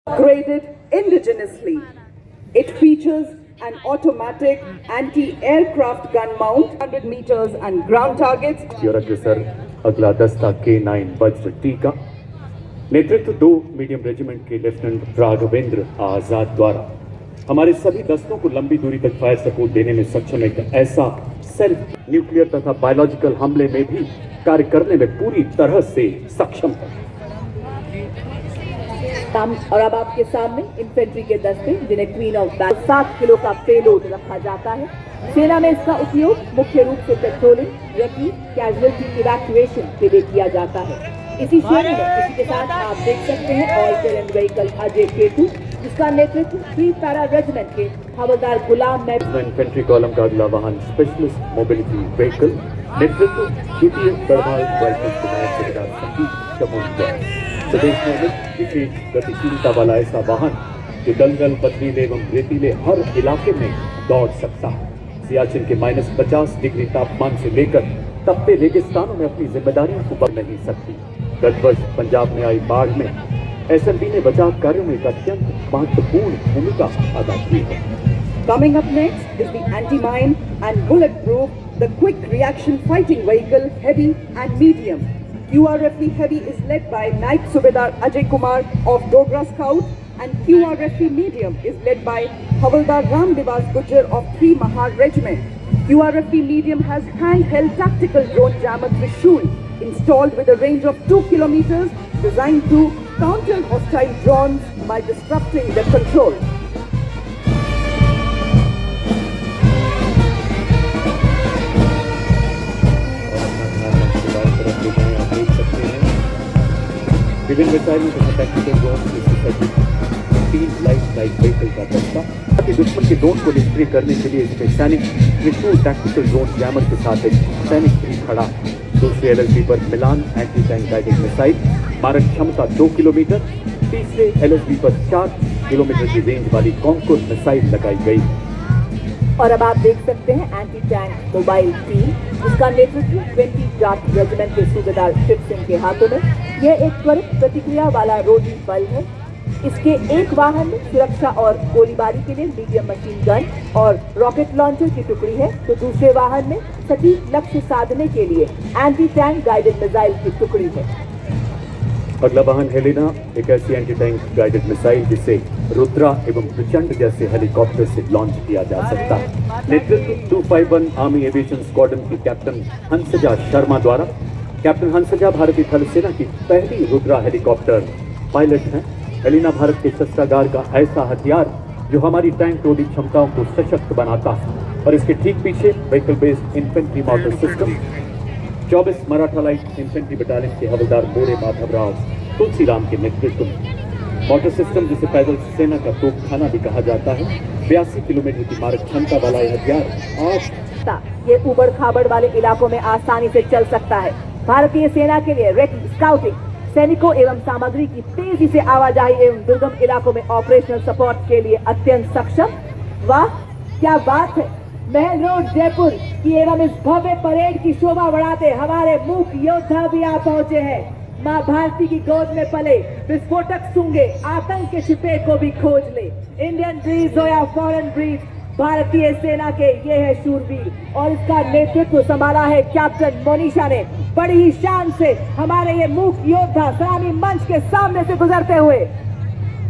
Graded indigenously. It features an automatic anti-aircraft gun mount, 100 meters and ground targets. Your अग्रसर अगला दस्ता K9 वज्र T का नेतृत्व 2 मीडियम रेजिमेंट के लेफ्टिनेंट राघवेंद्र आजाद द्वारा हमारे सभी दस्तों को लंबी दूरी तक फायर सपोर्ट देने में सक्षम एक ऐसा सेल्फ न्यूक्लियर तथा बायोलॉजिकल हमले में भी कार्य करने में पूरी तरह से सक्षम है। और अब आपके सामने इन्फेंट्री के दस्ते जिन्हें क्वीन ऑफ बैटल 7 किलो का पेलोड रखा जाता है। सेना में इसका उपयोग मुख्य रूप से पेट्रोलिंग रेकी कैजुअलिटी इवैक्यूएशन के लिए किया जाता है। इसी श्रेणी में इसी के साथ आप देख सकते हैं all terrain vehicle Ajay Ketu जिसका नेतृत्व 3 पैरा रेजिमेंट के हवलदार गुलाम इन्फेंट्री कॉलम का अगला वाहन स्पेशलिस्ट मोबिलिटी व्हीकल नेतृत्व द्वितीय गढ़वाल प्रदेश में विशेष गतिशीलता वाला ऐसा वाहन जो दलदल पथरीले एवं रेतीले हर इलाके में दौड़ सकता है। सियाचिन के -50 डिग्री तापमान से लेकर तपते रेगिस्तानों में अपनी जिम्मेदारियों को बदल नहीं सकती। गत वर्ष पंजाब में आई बाढ़ में एसएमबी ने बचाव कार्यों में एक अत्यंत महत्वपूर्ण भूमिका अदा की है। Coming up next is the anti-mine and bulletproof, the quick reaction fighting vehicle, heavy and medium. QRFE Heavy is led by Naik Subedar Ajay Kumar of Dogra Scout, and QRFE Medium is led by Havaldar Ram Nivas Gujjar of 3 Mahar Regiment. QRFE Medium has handheld tactical drone jammer Trishul installed with a range of 2 kilometers, designed to counter hostile drones by disrupting their control. विभिन्न मिसाइलों तथा tactical drone से सुसज्जित 3 light vehicle का दस्ता दुश्मन के drone को निष्क्रिय करने के लिए इसमें सैनिक त्रिशूल टैक्टिकल ड्रोन जैमर के साथ एक सैनिक भी खड़ा। दूसरे एलएसबी पर मिलान एंटी टैंक गाइडेड मिसाइल मारक क्षमता 2 किलोमीटर, तीसरे एलएसबी पर 4 किलोमीटर की रेंज वाली कॉन्कोर मिसाइल लगाई गई। और अब आप देख सकते हैं एंटी टैंक मोबाइल टीम जिसका नेतृत्व 20 जाट रेजिमेंट के सूबेदार शिव सिंह के हाथों में। यह एक त्वरित प्रतिक्रिया वाला रोधी बल है। इसके एक वाहन में सुरक्षा और गोलीबारी के लिए मीडियम मशीन गन और रॉकेट लॉन्चर की टुकड़ी है, तो दूसरे वाहन में सटीक लक्ष्य साधने के लिए एंटी टैंक गाइडेड मिसाइल की टुकड़ी है। अगला वाहन हेलेना, एक ऐसी एंटी टैंक गाइडेड मिसाइल जिसे रुद्रा एवं प्रचंड जैसे हेलीकॉप्टर से लॉन्च किया जा सकता है। नेतृत्व 251 आर्मी एविएशन स्क्वाड्रन की कैप्टन हंसजा शर्मा द्वारा। कैप्टन हंसजा भारतीय थल सेना की पहली रुद्रा हेलीकॉप्टर पायलट हैं। हेलेना भारत के शस्त्रागार का ऐसा हथियार जो हमारी टैंक रोधी क्षमताओं को सशक्त बनाता है। और इसके ठीक पीछे vehicle based infantry motor system 24 Maratha light infantry battalion के हवलदार मोरे माधवराव तुलसीराम के नेतृत्व में मोटर सिस्टम जिसे पैदल सेना का तोपखाना भी कहा जाता है। 82 किलोमीटर की मारक क्षमता वाला यह हथियार ये उबड़ खाबड़ वाले इलाकों में आसानी से चल सकता है। भारतीय सेना के लिए रेकी स्काउटिंग सैनिकों एवं सामग्री की तेजी से आवाजाही एवं दुर्गम इलाकों में ऑपरेशनल सपोर्ट के लिए अत्यंत सक्षम। वाह क्या बात है। महल रोड जयपुर की एवं इस भव्य परेड की शोभा बढ़ाते हमारे मूक योद्धा भी आ पहुंचे हैं। माँ भारती की गोद में पले विस्फोटक सूंघे आतंक के छिपे को भी खोज ले। इंडियन ब्रीड हो या फॉरेन ब्रीड, भारतीय सेना के ये है शूरवीर और इसका नेतृत्व संभाला है कैप्टन मोनिशा ने। बड़ी ही शान से हमारे ये मूक योद्धा सलामी मंच के सामने से गुजरते हुए।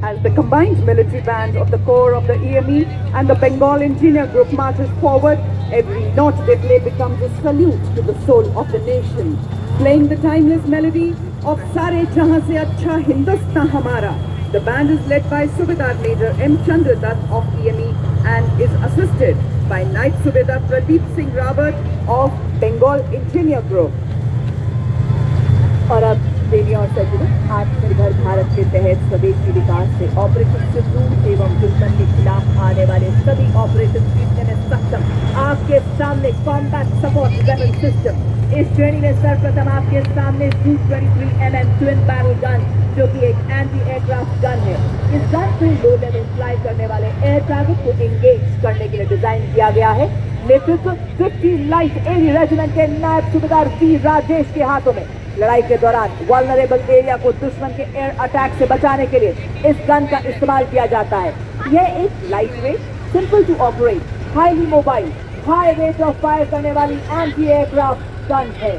As the combined military band of the Corps of the EME and the Bengal Engineer Group marches forward, every note they play becomes a salute to the soul of the nation. Playing the timeless melody of Sare Jahan Se Achha Hindustan Hamara, the band is led by Subedar Major M. Chandra Dutt of EME and is assisted by Naik Subedar Pradeep Singh Rawat of Bengal Engineer Group. और अब देवियों और सज्जनों, आत्मनिर्भर भारत के तहत स्वदेश के विकास से ऑपरेशन सिंदूर एवं दुश्मन के खिलाफ आने वाले सभी ऑपरेशन जीतने में सक्षम आपके सामने कॉम्बैट सपोर्ट वेपन सिस्टम। इस श्रेणी में सर्वप्रथम आपके सामने 223 mm ट्विन बैरल गन जो कि एक एंटी एयरक्राफ्ट गन है। इस गन को लो लेवल फ्लाई करने वाले एयर टारगेट को एंगेज करने के लिए डिजाइन किया गया है। नेतृत्व 50 लाइट एरी रेजिमेंट के नायब सूबेदार वी राजेश के हाथों में। लड़ाई के दौरान वल्नरेबल एरिया को दुश्मन के एयर अटैक से बचाने के लिए इस गन का इस्तेमाल किया जाता है। यह एक light weight, simple to operate, highly mobile, high rate of fire करने वाली एंटी एयरक्राफ्ट गन है।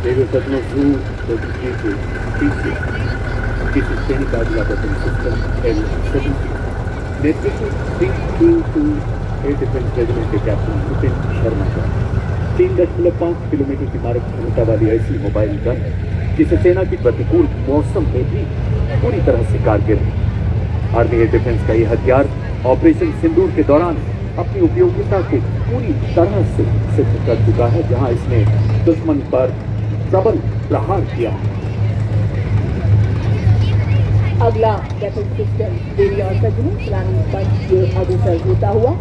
रेडियो सदनों जू 33 के पीछे किसी श्रेणी का अगला वेपन सिस्टम L-70 नेतृत्व 322 एयर डिफेंस रेजिमेंट के कैप्टन नितिन शर्मा का 3.5 किलोमीटर की मारक क्षमता वाली ऐसी मोबाइल गन जिसे सेना की प्रतिकूल मौसम में भी पूरी तरह से कारगर है। आर्मी एयर डिफेंस का यह हथियार ऑपरेशन सिंदूर के दौरान अपनी उपयोगिता को पूरी तरह से सिद्ध कर चुका है, जहां इसने दुश्मन पर प्रबल प्रहार किया। अगला वेपन सिस्टम देवी और सज्जनों सलामी पंच के अग्रसर होता हुआ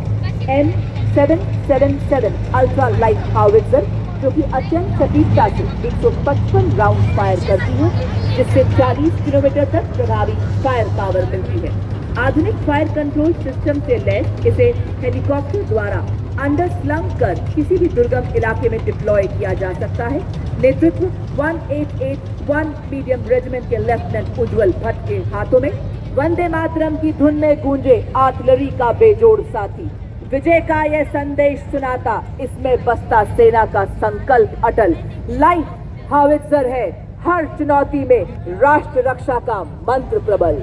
M777 अल्ट्रा लाइट हाउवित्जर, जो कि अत्यंत सटीकता से 155 राउंड फायर करती है, जिससे 40 किलोमीटर तक प्रभावी फायर पावर मिलती है। आधुनिक फायर कंट्रोल सिस्टम से लैस इसे हेलीकॉप्टर द्वारा अंडर स्लंग कर किसी भी दुर्गम इलाके में डिप्लॉय किया जा सकता है। नेतृत्व 1881 मीडियम रेजिमेंट के लेफ्टिनेंट उज्जवल भट्ट के हाथों में। वंदे मातरम की धुन में गूंजे आर्टिलरी का बेजोड़ साथी, विजय का यह संदेश सुनाता, इसमें बसता सेना का संकल्प अटल। लाइट हावित्जर है हर चुनौती में राष्ट्र रक्षा का मंत्र प्रबल।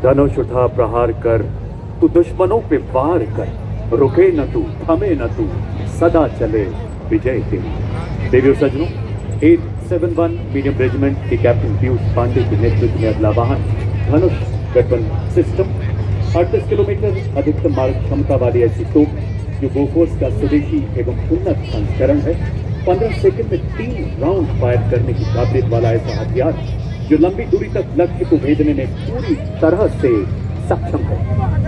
धनुष उठा प्रहार कर, तू दुश्मनों पे वार कर, रुके न तू, थमे न तू, सदा चले विजय तेरी। देवियों सज्जनों, 871 मीडियम रेजिमेंट के कैप्टन पीयूष पांडे के नेतृत्व में अगला वाहन धनुष वेपन सिस्टम 38 किलोमीटर अधिकतम मारक क्षमता वाली ऐसी तोप, जो बोफोर्स का स्वदेशी एवं उन्नत संस्करण है। 15 सेकंड में 3 राउंड फायर करने की काबिलियत वाला ऐसा हथियार, जो लंबी दूरी तक लक्ष्य को भेजने में पूरी तरह से सक्षम है,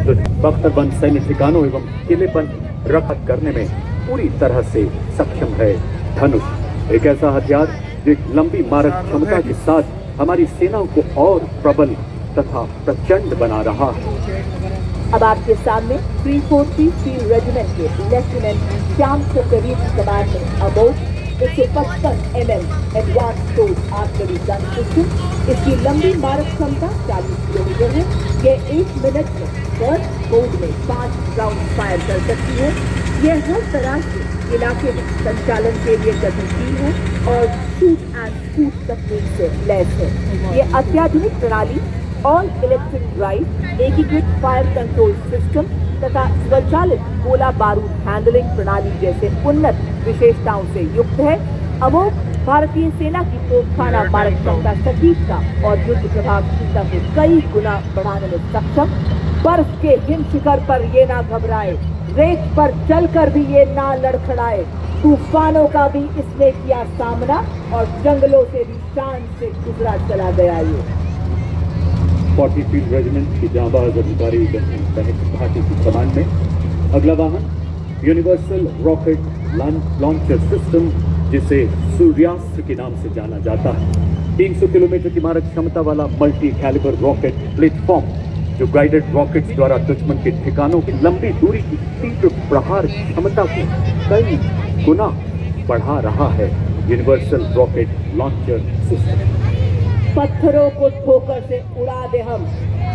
जो बख्तरबंद सैन्य ठिकानों एवं किले पर रखत करने में पूरी तरह से सक्षम है। धनुष एक ऐसा हथियार जो एक लंबी मारक क्षमता के साथ हमारी सेनाओं को और प्रबल तथा प्रचंड बना रहा है। अब आपके सामने 343 फील्ड रेजिमेंट के लेफ्टिनेंट श्याम चक्रवीर कमांड में अमोघ 155 mm advance toes artillery gun system. इसकी लंबी मारक क्षमता 40 किलोमीटर है। यह 1 मिनट में फर्स्ट मोड में 5 राउंड फायर कर सकती है। यह हर तरह के इलाके में संचालन के लिए गतिशील है और शूट एंड शूट तकनीक से लैस है। यह अत्याधुनिक प्रणाली ऑल इलेक्ट्रिक ड्राइव, एकीकृत फायर कंट्रोल सिस्टम तथा स्वचालित गोला बारूद हैंडलिंग प्रणाली जैसे उन्नत विशेषताओं से युक्त है। अमोघ भारतीय सेना की तोपखाना मारक क्षमता, सटीकता और युद्ध प्रभावशीलता को कई गुना बढ़ाने में सक्षम। बर्फ के हिम शिखर पर ये ना घबराए, रेत पर चलकर भी ये ना लड़खड़ाए, तूफानों का भी इसने किया सामना और जंगलों से भी शान से गुजरा चला गया। ये 40 फील्ड रेजिमेंट की जांबाज अधिकारी भाटी की कमान में अगला वाहन यूनिवर्सल रॉकेट लॉन्चर सिस्टम, जिसे सूर्यास्त्र के नाम से जाना जाता है। 300 किलोमीटर की मारक क्षमता वाला मल्टी कैलिबर रॉकेट प्लेटफॉर्म, जो गाइडेड रॉकेट्स द्वारा दुश्मन के ठिकानों की लंबी दूरी की तीव्र प्रहार क्षमता को कई गुना बढ़ा रहा है। Universal rocket launcher system. पत्थरों को ठोकर से उड़ा दे हम,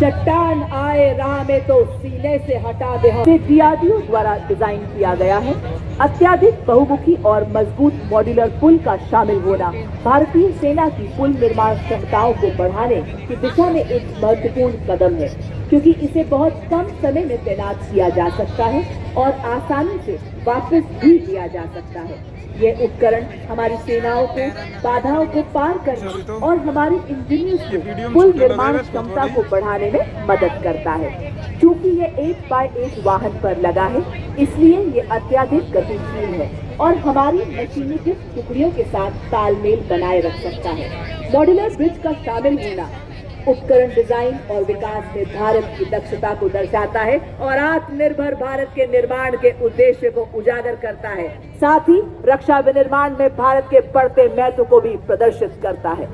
चट्टान आए राह में तो सीने से हटा दे हम। डीआरडीओ द्वारा डिजाइन किया गया है। अत्याधिक बहुमुखी और मजबूत मॉड्यूलर पुल का शामिल होना भारतीय सेना की पुल निर्माण क्षमताओं को बढ़ाने की दिशा में एक महत्वपूर्ण कदम है, क्योंकि इसे बहुत कम समय में तैनात किया जा सकता है और आसानी से वापस भी लिया जा सकता है। यह उपकरण हमारी सेनाओं को बाधाओं को पार करने और हमारे इंजीनियर्स को पुल निर्माण क्षमता को बढ़ाने में मदद करता है। क्योंकि यह 1x1 वाहन पर लगा है, इसलिए यह अत्याधिक गतिशील है और हमारी मशीनीकृत टुकड़ियों के साथ तालमेल बनाए रख सकता है। मॉड्यूलर ब्रिज का शामिल होना उपकरण डिजाइन और विकास में भारत की दक्षता को दर्शाता है और आत्मनिर्भर भारत के निर्माण के उद्देश्य को उजागर करता है। साथ ही रक्षा विनिर्माण में भारत के बढ़ते महत्व को भी प्रदर्शित करता है।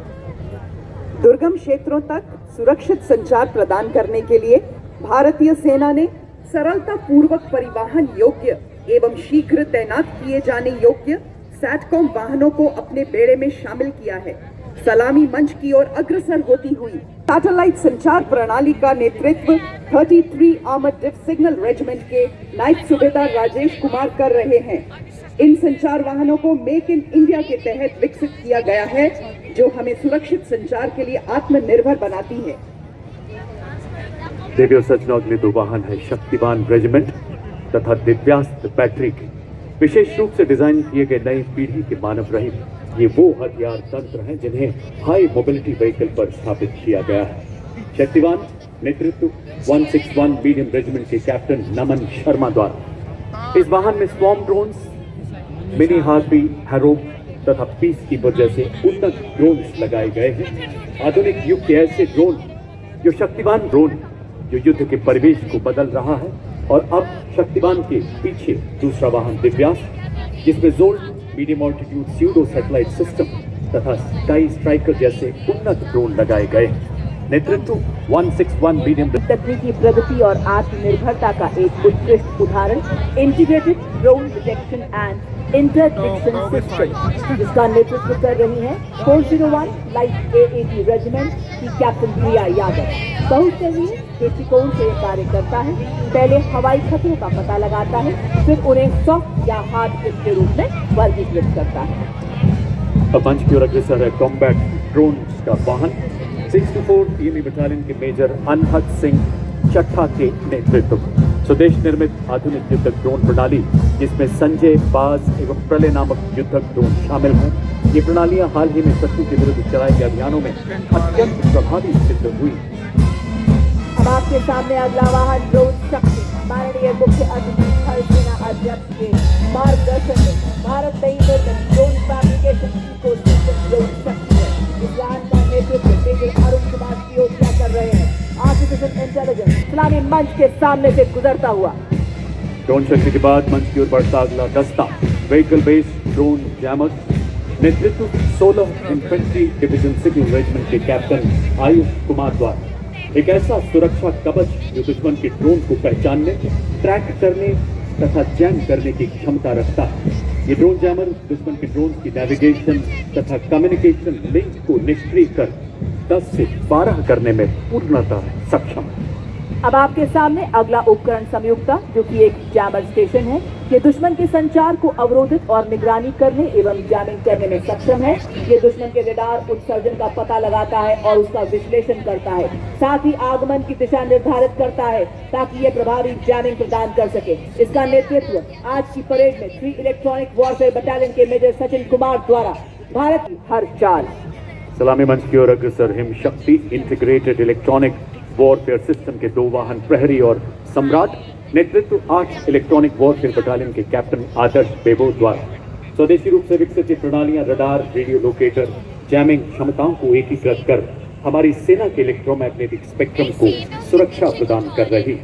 दुर्गम क्षेत्रों तक सुरक्षित संचार प्रदान करने के लिए भारतीय सेना ने सरलता पूर्वक परिवहन योग्य एवं शीघ्र तैनात किए जाने योग्य सैटकॉम वाहनों को अपने बेड़े में शामिल किया है। सलामी मंच की ओर अग्रसर होती हुई सैटेलाइट संचार प्रणाली का नेतृत्व 33 आर्मर्ड डिफ सिग्नल रेजिमेंट के नायब सूबेदार राजेश कुमार कर रहे हैं। इन संचार वाहनों को मेक इन इंडिया के तहत विकसित किया गया है, जो हमें सुरक्षित संचार के लिए आत्मनिर्भर बनाती है। देवी और सज्जनों, अगले दो वाहन है शक्तिवान रेजिमेंट तथा दिव्यास्त्र बैटरी के विशेष रूप से डिजाइन किए गए नई पीढ़ी के मानव रहित ये वो हथियार तंत्र हैं जिन्हें हाई मोबिलिटी व्हीकल पर स्थापित किया गया है। शक्तिवान नेतृत्व 161 मीडियम रेजिमेंट के कैप्टन नमन शर्मा द्वारा। इस वाहन में swarm drones, mini harpy, harrow तथा पीस कीपर जैसे उन्नत ड्रोन्स लगाए गए हैं। आधुनिक युग के ऐसे ड्रोन जो शक्तिवान ड्रोन जो युद्ध के परिवेश को बदल रहा है। और अब शक्तिवान के पीछे दूसरा वाहन दिव्यास्त्र, जिसमें jolt medium altitude pseudo satellite system तथा स्काई स्ट्राइकर जैसे उन्नत ड्रोन लगाए गए। नेतृत्व 161 मीडियम। तकनीकी प्रगति और आत्मनिर्भरता का एक उत्कृष्ट उदाहरण integrated drone detection and interdiction system, जिसका नेतृत्व कर रही है 401 लाइट AAT रेजिमेंट की कैप्टन प्रिया यादव। बहुस्तरीय दृष्टिकोण से यह कार्य करता है। पहले हवाई खतरों का पता लगाता है, फिर उन्हें सॉफ्ट या हार्ड हिट के रूप में वर्गीकृत करता है। अब मंच की ओर अग्रसर है कॉम्बैट ड्रोन का वाहन 64 टीएमई बटालियन के मेजर अनहद सिंह चट्ठा के नेतृत्व। स्वदेश निर्मित आधुनिक युद्धक ड्रोन प्रणाली, जिसमें संजय, बाज एवं प्रलय नामक युद्धक ड्रोन शामिल हैं। ये प्रणालियां हाल ही में शत्रु के विरुद्ध चलाए गए अभियानों में अत्यंत प्रभावी सिद्ध हुई। अब आपके सामने अगला वाहन ड्रोन शक्ति माननीय मुख्य अतिथि थल सेना अध्यक्ष के मार्गदर्शन में भारत नई निर्मित ड्रोन फैब्रिकेशन इकोसिस्टम ड्रोन शक्ति है। इस वाहन का नेतृत्व मेजर अरुण कुमार सियोदिया कर रहे हैं। आर्टिफिशियल इंटेलिजेंस सलामी मंच के सामने से गुजरता हुआ। ड्रोन शक्ति के बाद मंच की ओर बढ़ता अगला दस्ता व्हीकल बेस्ड ड्रोन जैमर्स। नेतृत्व 16 इन्फेंट्री डिवीजन सिग्नल रेजिमेंट के कैप्टन आयुष कुमार द्वारा। एक ऐसा सुरक्षा कवच जो दुश्मन के ड्रोन को पहचानने, ट्रैक करने तथा जैम करने की क्षमता रखता है। ये ड्रोन जैमर दुश्मन के ड्रोन की नेविगेशन तथा कम्युनिकेशन लिंक को निष्क्रिय कर 10 से 12 करने में पूर्णतः सक्षम है। अब आपके सामने अगला उपकरण संयुक्ता, जो कि एक जैमर स्टेशन है। ये दुश्मन के संचार को अवरोधित और निगरानी करने एवं जैमिंग करने में सक्षम है। ये दुश्मन के रडार उत्सर्जन का पता लगाता है और उसका विश्लेषण करता है, साथ ही आगमन की दिशा निर्धारित करता है ताकि ये प्रभावी जैमिंग प्रदान कर सके। इसका नेतृत्व आज की परेड में 3 इलेक्ट्रॉनिक वॉरफेयर बटालियन के मेजर सचिन कुमार द्वारा। भारत की हर चाल। सलामी मंच की ओर अग्रसर हिम शक्ति इंटीग्रेटेड इलेक्ट्रॉनिक वॉरफेयर सिस्टम के 2 वाहन प्रहरी और सम्राट। नेतृत्व 8 इलेक्ट्रॉनिक वॉरफेयर बटालियन के कैप्टन आदर्श बेबो द्वारा। स्वदेशी रूप से विकसित ये प्रणालियां रडार, रेडियो लोकेटर, जैमिंग क्षमताओं को एकीकृत कर हमारी सेना के इलेक्ट्रोमैग्नेटिक स्पेक्ट्रम को सुरक्षा प्रदान कर रही।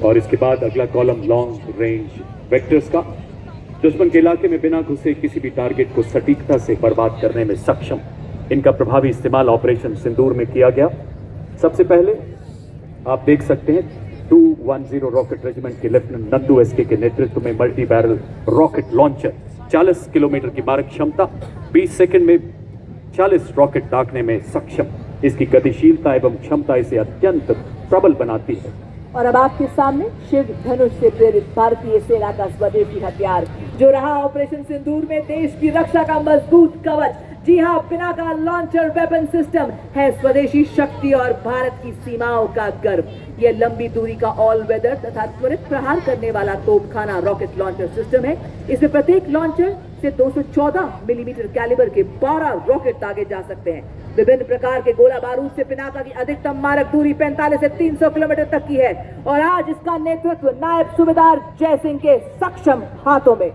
और इसके बाद अगला कॉलम लॉन्ग रेंज वेक्टर्स का। दुश्मन के इलाके में बिना घुसे किसी भी टारगेट को सटीकता से बर्बाद करने में सक्षम। इनका प्रभावी इस्तेमाल ऑपरेशन सिंदूर में किया गया। सबसे पहले आप देख सकते हैं 210 रॉकेट रेजिमेंट के लेफ्टिनेंट नंदू एसके के नेतृत्व में multi barrel rocket launcher 40 kilometre की मारक क्षमता, 20 सेकंड में 40 रॉकेट दागने में सक्षम। इसकी गतिशीलता एवं क्षमता इसे अत्यंत प्रबल बनाती है। और अब आपके सामने शिव धनुष से प्रेरित भारतीय सेना का स्वदेशी हथियार, जो रहा ऑपरेशन सिंदूर में देश की रक्षा का मजबूत कवच। जी हाँ, पिनाका लॉन्चर वेपन सिस्टम है स्वदेशी शक्ति और भारत की सीमाओं का गर्व। यह लंबी दूरी का ऑल वेदर तथा त्वरित प्रहार करने वाला तोपखाना रॉकेट लॉन्चर सिस्टम है। इसमें प्रत्येक लॉन्चर से 214 मिलीमीटर कैलिबर के 12 रॉकेट दागे जा सकते हैं। विभिन्न प्रकार के गोला बारूद से पिनाका की अधिकतम मारक दूरी 45 से 300 किलोमीटर तक की है। और आज इसका नेतृत्व नायब सूबेदार जय सिंह के सक्षम हाथों में।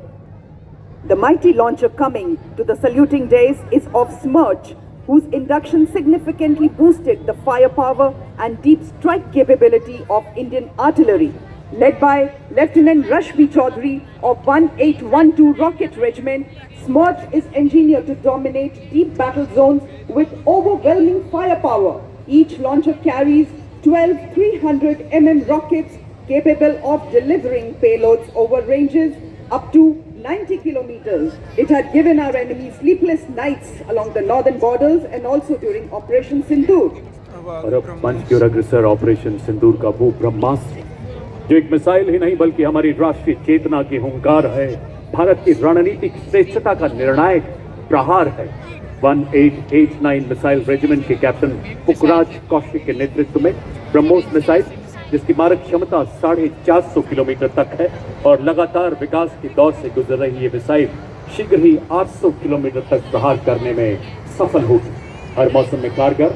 The mighty launcher coming to the saluting days is of Smerch, whose induction significantly boosted the firepower and deep strike capability of Indian artillery. Led by Lieutenant Rashmi Chaudhary of 1812 Rocket Regiment, Smerch is engineered to dominate deep battle zones with overwhelming firepower. Each launcher carries 12 300 mm rockets capable of delivering payloads over ranges up to 90 kilometers. It had given our enemy sleepless nights along the northern borders and also during Operation Sindoor. और अब मंच की ओर अग्रसर operation सिंदूर का वो ब्रह्मास्त्र जो एक missile ही नहीं बल्कि हमारी राष्ट्रीय चेतना की हुंकार है, भारत की रणनीतिक श्रेष्ठता का निर्णायक प्रहार है। 1889 मिसाइल रेजिमेंट के कैप्टन पुखराज कौशिक के नेतृत्व में ब्रह्मोस मिसाइल, जिसकी मारक क्षमता 450 किलोमीटर तक है और लगातार विकास के दौर से गुजर रही ये मिसाइल शीघ्र ही 800 किलोमीटर तक प्रहार करने में सफल होगी। हर मौसम में कारगर,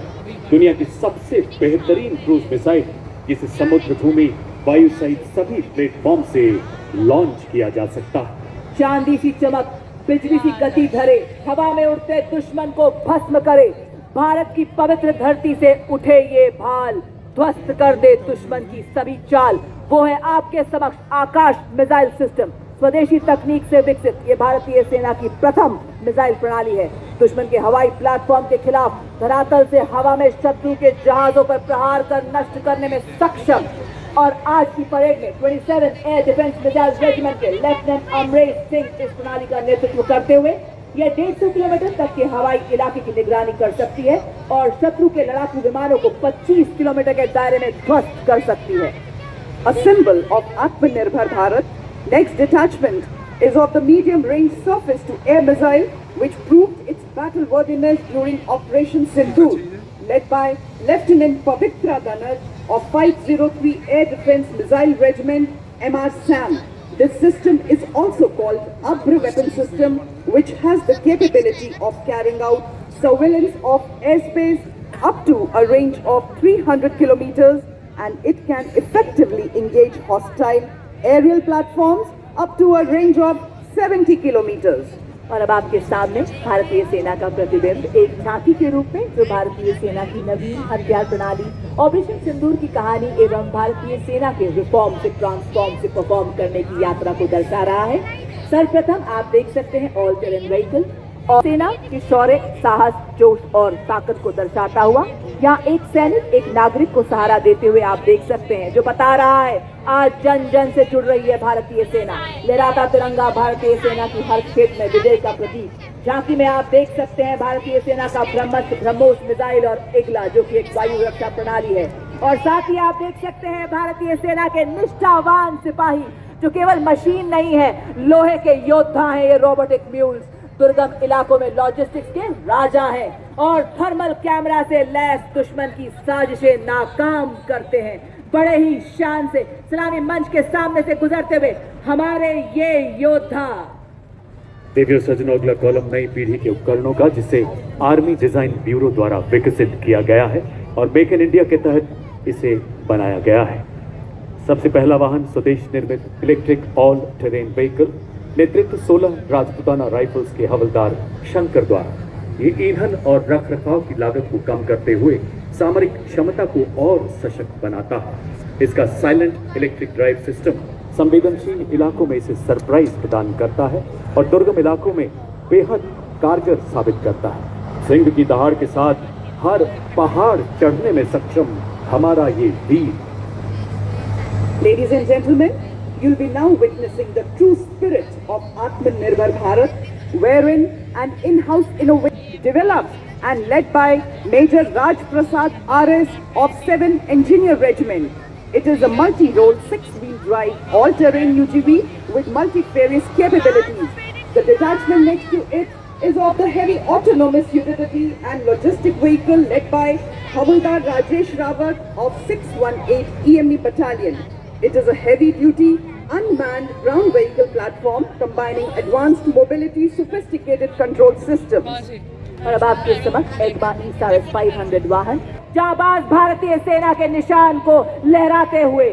दुनिया की सबसे बेहतरीन क्रूज मिसाइल जिसे समुद्र, भूमि, वायु सहित सभी प्लेटफॉर्म से लॉन्च किया जा सकता है। चांदी सी चमक, बिजली सी गति धरे, हवा में उड़ते दुश्मन को भस्म करे। भारत की पवित्र धरती से उठे ये भाल, ध्वस्त कर दे दुश्मन की सभी चाल। वो है आपके समक्ष आकाश मिसाइल सिस्टम। स्वदेशी तकनीक से विकसित ये भारतीय सेना की प्रथम मिसाइल प्रणाली है। दुश्मन के हवाई प्लेटफॉर्म के खिलाफ धरातल से हवा में शत्रु के जहाजों पर प्रहार कर नष्ट करने में सक्षम। और आज की परेड में 27 एयर डिफेंस मिसाइल रेजिमेंट के लेफ्टिनेंट अमरेश सिंह इस प्रणाली का नेतृत्व करते हुए यह 150 किलोमीटर तक के हवाई इलाके की निगरानी कर सकती है और शत्रु के लड़ाकू विमानों को 25 किलोमीटर के दायरे में ध्वस्त कर सकती है। A symbol of Atmanirbhar Bharat, next detachment is of the medium-range surface-to-air missile, which proved its battle worthiness during Operation Sindoor, led by Lieutenant Pavitra Ganar of 503 Air Defense Missile Regiment, MR SAM. This system is also called Abra weapon system, which has the capability of carrying out surveillance of airspace up to a range of 300 kilometers, and it can effectively engage hostile aerial platforms up to a range of 70 kilometers. और अब आपके सामने भारतीय सेना का प्रतिबिंब एक झांकी के रूप में जो भारतीय सेना की नवीन हथियार प्रणाली ऑपरेशन सिंदूर की कहानी एवं भारतीय सेना के रिफॉर्म से ट्रांसफॉर्म से परफॉर्म करने की यात्रा को दर्शा रहा है। सर्वप्रथम आप देख सकते हैं ऑल टेरेन व्हीकल और सेना की शौर्य, साहस, जोश और ताकत को दर्शाता हुआ यहाँ एक सैनिक एक नागरिक को सहारा देते हुए आप देख सकते हैं, जो बता रहा है आज जन जन से जुड़ रही है भारतीय सेना। लहराता तिरंगा भारतीय सेना की हर क्षेत्र में विजय का प्रतीक। झांकी में आप देख सकते हैं भारतीय सेना का ब्रह्मोस मिसाइल और इगला जो कि एक वायु रक्षा प्रणाली है। और साथ ही आप देख सकते हैं भारतीय सेना के निष्ठावान सिपाही जो केवल मशीन नहीं है, लोहे के योद्धा हैं। ये रोबोटिक म्यूल्स दुर्गम इलाकों में लॉजिस्टिक्स के राजा हैं और थर्मल कैमरा से लैस दुश्मन की साजिशें नाकाम करते हैं। बड़े ही शान से सलामी मंच के सामने से गुजरते हुए हमारे ये योद्धा। देखिए सज्जनों, अगला कॉलम नई पीढ़ी के उपकरणों का जिसे आर्मी डिजाइन ब्यूरो द्वारा विकसित किया गया है और मेक इन इंडिया के तहत इसे बनाया गया है। सबसे पहला वाहन स्वदेश निर्मित इलेक्ट्रिक ऑल टेरेन व्हीकल, नेतृत्व 16 राजपूताना राइफल्स के हवलदार शंकर द्वारा। ये ईंधन और रख रखाव की लागत को कम करते हुए सामरिक क्षमता को और सशक्त बनाता है। इसका साइलेंट इलेक्ट्रिक ड्राइव सिस्टम संवेदनशील इलाकों में इसे सरप्राइज प्रदान करता है और दुर्गम इलाकों में बेहद कारगर साबित करता है। सिंह की दहाड़ के साथ हर पहाड़ चढ़ने में सक्षम हमारा ये वीर। Ladies and gentlemen, you'll be now witnessing the true spirit of Atmanirbhar Bharat, wherein an in-house innovation developed and led by Major Raj Prasad RS of 7 Engineer Regiment. It is a multi-role 6-wheel drive all-terrain UGV with multifarious capabilities. The detachment next to it is of the heavy autonomous utility and logistic vehicle led by Havaldar Rajesh Rawat of 618 EME Battalion. It is a heavy-duty, unmanned ground vehicle platform combining advanced mobility, sophisticated control systems. और अब आपके समक्ष एग्मा ESRS 500 वाहन जाबाज भारतीय सेना के निशान को लहराते हुए।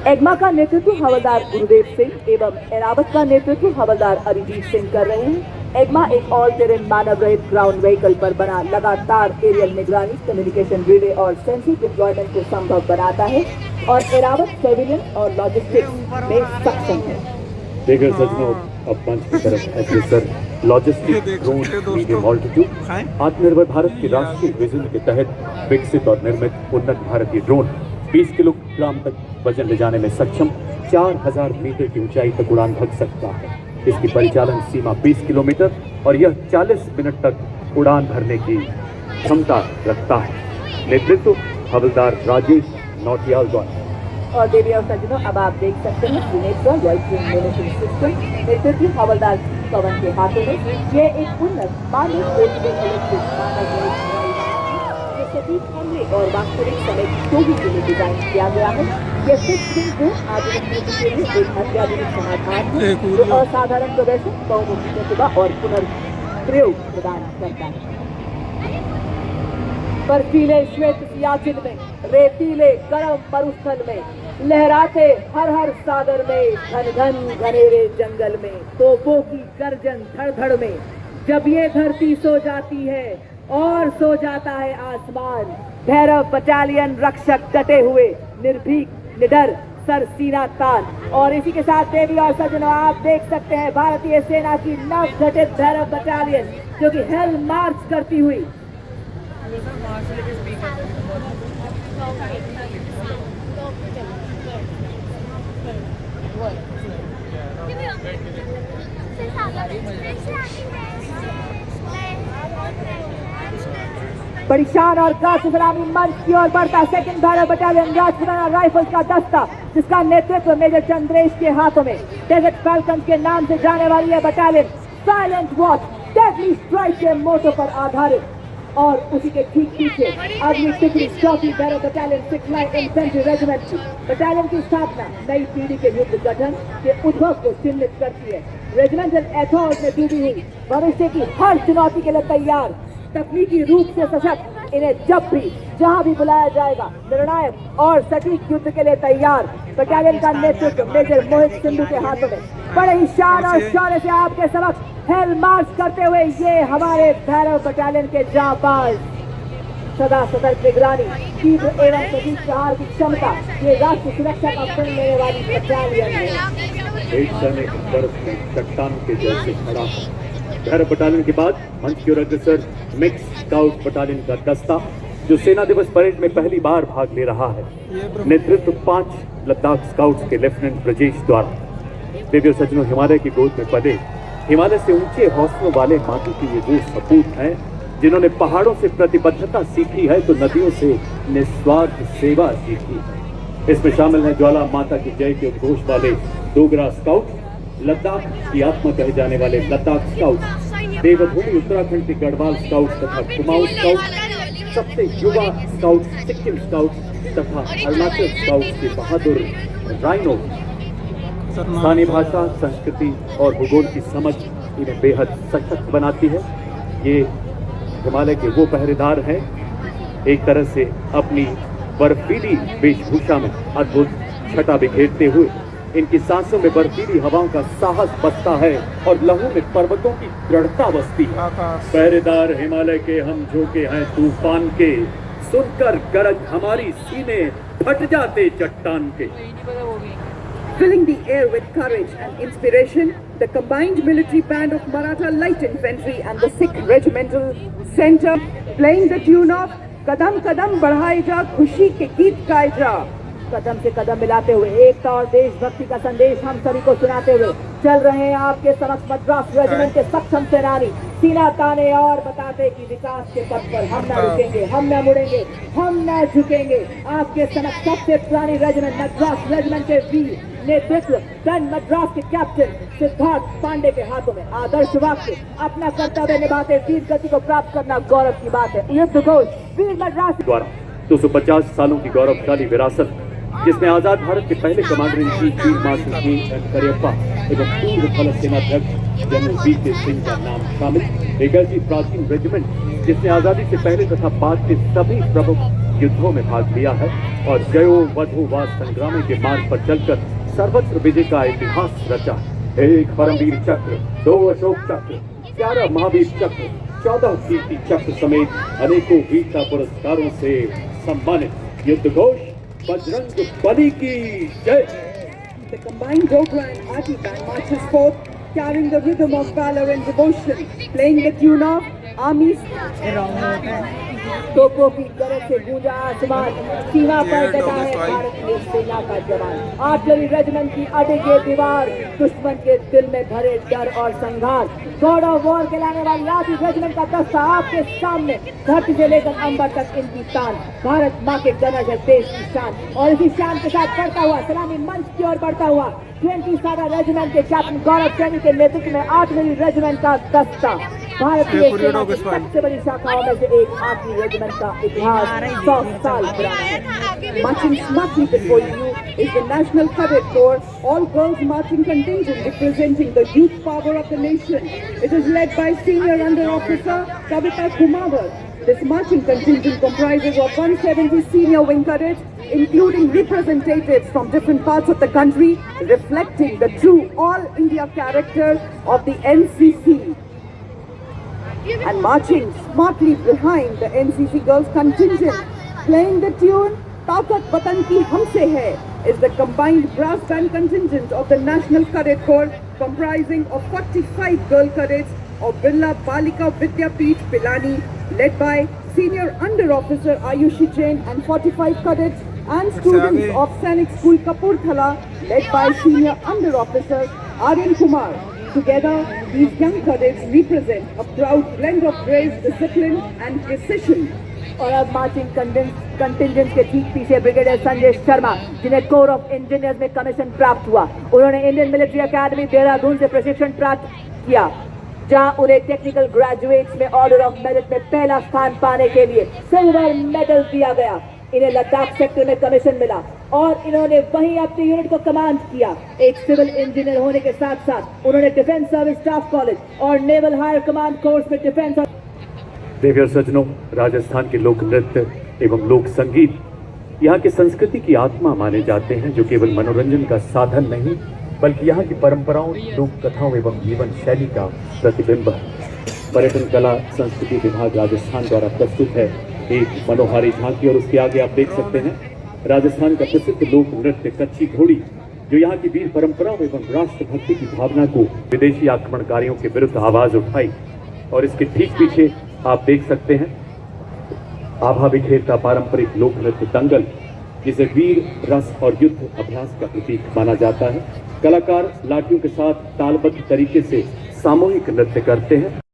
एग्मा का नेतृत्व हवलदार गुरुदेव सिंह एवं एरावत का नेतृत्व हवलदार अरिजीत सिंह कर रहे हैं। एग्मा एक ऑल टेरेन मानव रहित ग्राउंड व्हीकल पर बना लगातार एरियल निगरानी, कम्युनिकेशन रिले और सेंसर डिप्लॉयमेंट को संभव बनाता है और एरावत सर्विलेंस और लॉजिस्टिक्स में सक्षम है। देखिए सज्जनों, अब मंच की तरफ अग्रसर लॉजिस्टिक ड्रोन मीडियम ऑल्टीट्यूड आत्मनिर्भर भारत की राष्ट्रीय विजन के तहत विकसित और निर्मित उन्नत भारतीय ड्रोन 20 किलोग्राम तक वजन ले जाने में सक्षम, 4000 मीटर की ऊंचाई तक उड़ान भग सकता है। इसकी परिचालन सीमा 20 किलोमीटर और यह 40 मिनट तक उड़ान भरने की क्षमता रखता है। नेतृत्व हवलदार राजेश नौटियाल द्वारा। और देवी और सज्जनों, अब आप देख सकते हैं त्रिनेत्र जलपूर्ण मैनेजमेंट सिस्टम नेतृत्व हवलदार पवन के हाथों में। ये एक उन्नत मानव पोर्टेबल इलेक्ट्रिक ये सटीक हमले और वास्तविक समय की चोरी के लिए डिजाइन किया गया है। ये फिक्स विंग को आधुनिक नीति के लिए एक अत्याधुनिक समाधान है जो असाधारण प्रदर्शन, बहुमुखी प्रतिभा और पुनर्प्रयोग प्रदान करता है। बर्फीले श्वेत सियाचिन में, रेतीले गर्म मरुस्थल में, लहराते हर हर सागर में, घन घन घनेरे जंगल में, तोपों की गर्जन धड़ धड़ में, जब ये धरती सो जाती है और सो जाता है आसमान, भैरव बटालियन रक्षक डटे हुए, निर्भीक निडर सर सीना तान। और इसी के साथ देवी और सज्जनों, आप देख सकते हैं भारतीय सेना की नव गठित भैरव बटालियन जो कि हेल मार्च करती हुई बड़ी शान और गाज सलामी मंच की ओर बढ़ता सेकंड भैरव बटालियन राजपुराना राइफल्स का दस्ता, जिसका नेतृत्व मेजर चंद्रेश के हाथों में। डेजर्ट फैल्कन के नाम से जाने वाली यह battalion silent watch deadly strike के मोटो पर आधारित, और उसी के ठीक पीछे अगली टुकड़ी चौथी Bhairav battalion 6th infantry regiment की। बटालियन की स्थापना नई पीढ़ी के युद्ध गठन के उद्भव को चिन्हित करती है। रेजिमेंटल एथॉर्स में डूबी हुई भविष्य की हर चुनौती के लिए तैयार, तकनीकी रूप से सशक्त, इन्हें जब भी जहां भी बुलाया जाएगा निर्णायक और सटीक युद्ध के लिए तैयार। बटालियन का नेतृत्व मेजर मोहित सिंधु के हाथों में। बड़े ही शान और शौर्य से आपके समक्ष हेल मार्च करते हुए ये हमारे भैरव बटालियन के जांबाज, सदा सतर्क निगरानी, तीव्र एवं सटीक प्रहार की क्षमता, ये राष्ट्र सुरक्षा का प्रण लेने वाली बटालियन है। एक सैनिक बर्फ में चट्टान के जैसे खड़ा है। भैरव बटालियन के बाद मंच की ओर अग्रसर मिक्स स्काउट बटालियन का दस्ता, जो सेना दिवस परेड में पहली बार भाग ले रहा है। नेतृत्व 5 लद्दाख स्काउट्स के लेफ्टिनेंट ब्रजेश द्वारा। देवियों सज्जनों, हिमालय की गोद में पले, हिमालय से ऊंचे हौसलों वाले माटी के ये वो सपूत हैं जिन्होंने पहाड़ों से प्रतिबद्धता सीखी है तो नदियों से निस्वार्थ सेवा सीखी है। इसमें शामिल है ज्वाला माता की जय के उद्घोष वाले डोगरा स्काउट, लद्दाख की आत्मा कहे जाने वाले लद्दाख स्काउट, देवभूमि उत्तराखंड के गढ़वाल स्काउट तथा कुमाऊं स्काउट, सबसे युवा स्काउट सिक्किम स्काउट तथा अरुणाचल स्काउट के बहादुर राइनो। स्थानीय भाषा, संस्कृति और भूगोल की समझ इन्हें बेहद सशक्त बनाती है। ये हिमालय के वो पहरेदार हैं, एक तरह से अपनी बर्फीली वेशभूषा में अद्भुत छटा बिखेरते हुए इनकी सांसों में बर्फीली हवाओं का साहस बसता है और लहू में पर्वतों की दृढ़ता बसती है। पहरेदार हिमालय के हम झोंके हैं तूफान के, सुनकर गरज हमारी सीने फट जाते चट्टान के। Filling the air with courage and inspiration, the combined military band of Maratha Light Infantry and the 6th Regimental Center playing the tune of कदम कदम बढ़ाए जा, खुशी के गीत गाए जा। कदम से कदम मिलाते हुए एकता और देशभक्ति का संदेश हम सभी को सुनाते हुए चल रहे हैं आपके समक्ष मद्रास रेजिमेंट के सक्षम सेनानी, सीना ताने और बताते कि विकास के पथ पर हम न रुकेंगे, हम न मुड़ेंगे, हम न झुकेंगे। आपके समक्ष सबसे पुरानी रेजिमेंट मद्रास रेजिमेंट के वीर नेतृत्व टन मद्रास के कैप्टन सिद्धार्थ पांडे के हाथों में आदर्श वाक्य, अपना कर्तव्य निभाते वीर गति को प्राप्त करना गौरव की बात है। युद्ध घोष वीर मद्रास द्वारा 250 सालों की गौरवशाली विरासत, जिसमें आजाद भारत के पहले commander in chief field marshal के करियप्पा एवं पूर्व थल सेनाध्यक्ष जनरल वी.के. सिंह का नाम शामिल। एक ऐसी प्राचीन रेजिमेंट जिसने आजादी से पहले तथा बाद के सभी प्रमुख युद्धों में भाग लिया है और जयो वधो वा संग्राम के मार्ग पर चलकर सर्वत्र विजय का इतिहास रचा। एक परमवीर चक्र, 2 अशोक चक्र, 11 महावीर चक्र, 14 कीर्ति चक्र समेत अनेकों वीरता पुरस्कारों से सम्मानित। युद्ध घोष बजरंग बली की जय। The combined Dogra and Ati band marches forth, carrying the rhythm of valor and devotion, playing the tune of Armies. तोपों की गरज से गूंजा आसमान, सीमा पर डटा है भारतीय सेना का जवान। आर्टिलरी रेजिमेंट की अड़ेगी दीवार, दुश्मन के दिल में भरे डर और संघार। गॉड ऑफ वॉर कहलाने वाली आर्टिलरी रेजिमेंट का दस्ता आपके सामने, धरती से लेकर अंबर तक इनकी तान। भारत माँ के गनज है देश की शान, और इसी शान के साथ बढ़ता हुआ सलामी मंच की ओर बढ़ता हुआ 20 सारा रेजिमेंट के कैप्टन गौरव सैनी के नेतृत्व में आर्टिलरी रेजिमेंट का दस्ता भारतीय सेना की सबसे बड़ी शाखाओं में से एक आर्टिलरी रेजिमेंट का इतिहास 100 साल पुराना है। Marching smartly before you is the National Cadet Corps, all-girls marching contingent representing the youth power of the nation. It is led by Senior Under Officer Kavita Kumawar. This marching contingent comprises of 170 senior wing cadets, including representatives from different parts of the country, reflecting the true all-India character of the NCC. And marching smartly behind the NCC girls contingent, playing the tune "Taakat Watan Ki Humse Hai" is the combined brass band contingent of the National Cadet Corps, comprising of 45 girl cadets of Birla Balika Vidyapeeth Pilani, led by Senior Under Officer Ayushi Jain, and 45 cadets and students of Sainik School Kapurthala, led by Senior Under Officer Aryan Kumar. Together, these young cadets represent a proud blend of grace, discipline and precision. और अब marching contingent के ठीक पीछे brigadier Sanjay Sharma, जिन्हें core of engineers में commission प्राप्त हुआ। उन्होंने इंडियन मिलिट्री अकेडमी देहरादून से प्रशिक्षण प्राप्त किया, जहां उन्हें टेक्निकल ग्रेजुएट्स में ऑर्डर ऑफ मेरिट में पहला स्थान पाने के लिए सिल्वर मेडल दिया गया। इन्हें लद्दाख सेक्टर में कमीशन मिला और इन्होंने वहीं अपनी यूनिट को कमांड किया। एक सिविल इंजीनियर होने के साथ साथ उन्होंने डिफेंस सर्विस स्टाफ कॉलेज और नेवल हायर कमांड कोर्स में डिफेंस और देवियर सज्जनों, राजस्थान के लोक नृत्य एवं लोक संगीत यहाँ की संस्कृति की आत्मा माने जाते हैं, जो केवल मनोरंजन का साधन नहीं बल्कि यहाँ की परंपराओं, लोक कथाओं एवं जीवन शैली का प्रतिबिंब है। पर्यटन कला संस्कृति विभाग राजस्थान द्वारा प्रस्तुत है एक मनोहारी झांकी, और उसके आगे आप देख सकते हैं राजस्थान का प्रसिद्ध लोक नृत्य कच्ची घोड़ी, जो यहाँ की वीर परंपराओं एवं राष्ट्रभक्ति की भावना को विदेशी आक्रमणकारियों के विरुद्ध आवाज उठाई। और इसके ठीक पीछे आप देख सकते हैं आभा बिखेरता पारंपरिक लोक नृत्य दंगल, जिसे वीर रस और युद्ध अभ्यास का प्रतीक माना जाता है। कलाकार लाठियों के साथ तालबद्ध तरीके से सामूहिक नृत्य करते हैं।